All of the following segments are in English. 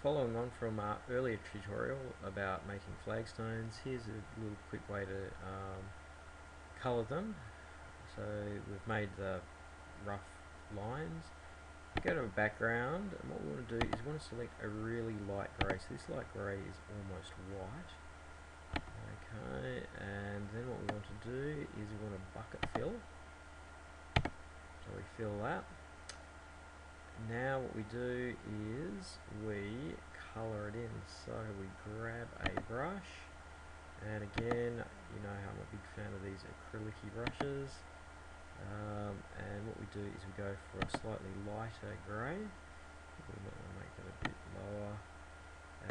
Following on from our earlier tutorial about making flagstones, here's a little quick way to colour them. So we've made the rough lines. Go to a background, and what we want to do is we want to select a really light grey. So this light grey is almost white. Okay, and then what we want to do is we want to bucket fill. So we fill that. Now what we do is we colour it in. So we grab a brush, and again, you know how I'm a big fan of these acrylic-y brushes. And what we do is we go for a slightly lighter grey. We might want to make it a bit lower.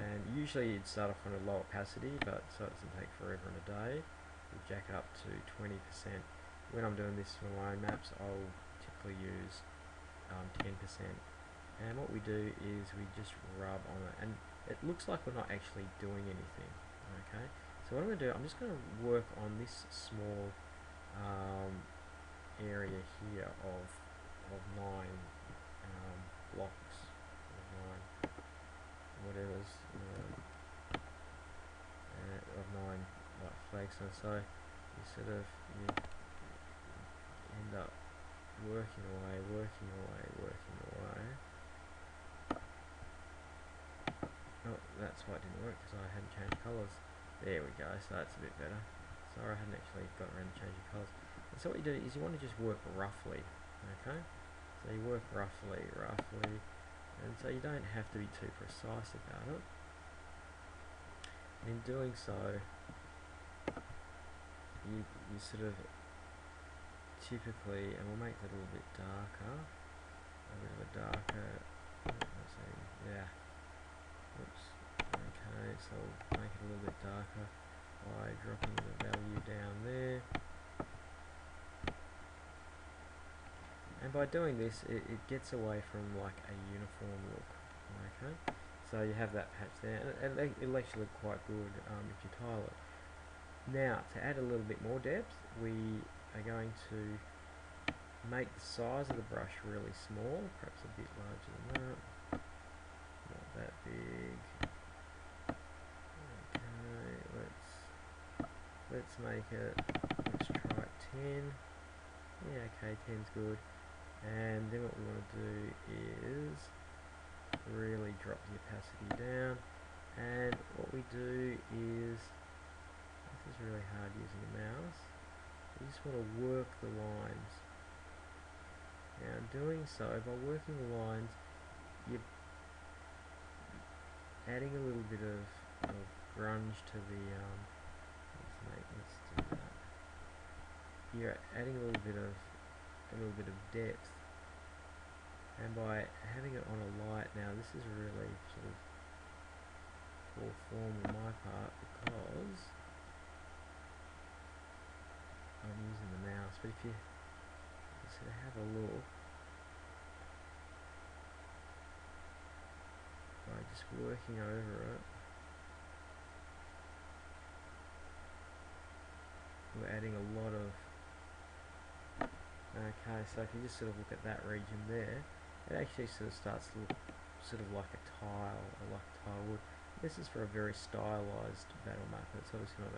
And usually you'd start off on a low opacity, but so it doesn't take forever and a day. We jack it up to 20%. When I'm doing this for my own maps, I'll typically use 10%. And what we do is we just rub on it, and it looks like we're not actually doing anything. Okay, so what I'm going to do, I'm just going to work on this small area here of 9 blocks, or 9 whatever's of 9 like flagstones. So you sort of end up working away. Oh, that's why it didn't work, because I hadn't changed colours. There we go, so that's a bit better. Sorry, I hadn't actually got around to changing colours. And so what you do is you want to just work roughly, okay? So you work roughly, and so you don't have to be too precise about it. And in doing so, you sort of typically, and we'll make that a little bit darker, let's see, yeah. Oops. Okay, so we'll make it a little bit darker by dropping the value down there. And by doing this, it gets away from like a uniform look. Okay, so you have that patch there, and it'll actually look quite good if you tile it. Now, to add a little bit more depth, we are going to make the size of the brush really small, perhaps a bit larger than that. Not that big. Okay, let's make it, let's try 10. Yeah, okay, 10's good. And then what we want to do is really drop the opacity down. And what we do is, this is really hard using the mouse, you just want to work the lines. Now, in doing so, by working the lines, you're adding a little bit of grunge to the, let's do that. You're adding a little bit of depth, and by having it on a light, now this is really sort of poor form on my part because I'm using the mouse, but if you sort of have a look, by just working over it, we're adding a lot of. Okay, so if you just sort of look at that region there, it actually sort of starts to look sort of like a tile, or like tile wood. This is for a very stylized battle map. It's obviously not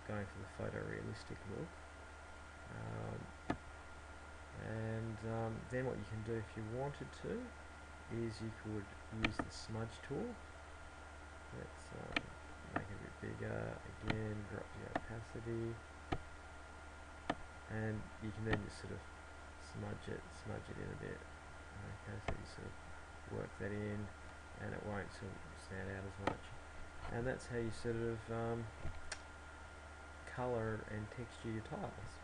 going for the photorealistic look. Then what you can do if you wanted to is you could use the smudge tool. Let's make it a bit bigger. Again, drop the opacity. And you can then just sort of smudge it in a bit. Okay, so you sort of work that in, and it won't sort of stand out as much. And that's how you sort of colour and texture your tiles.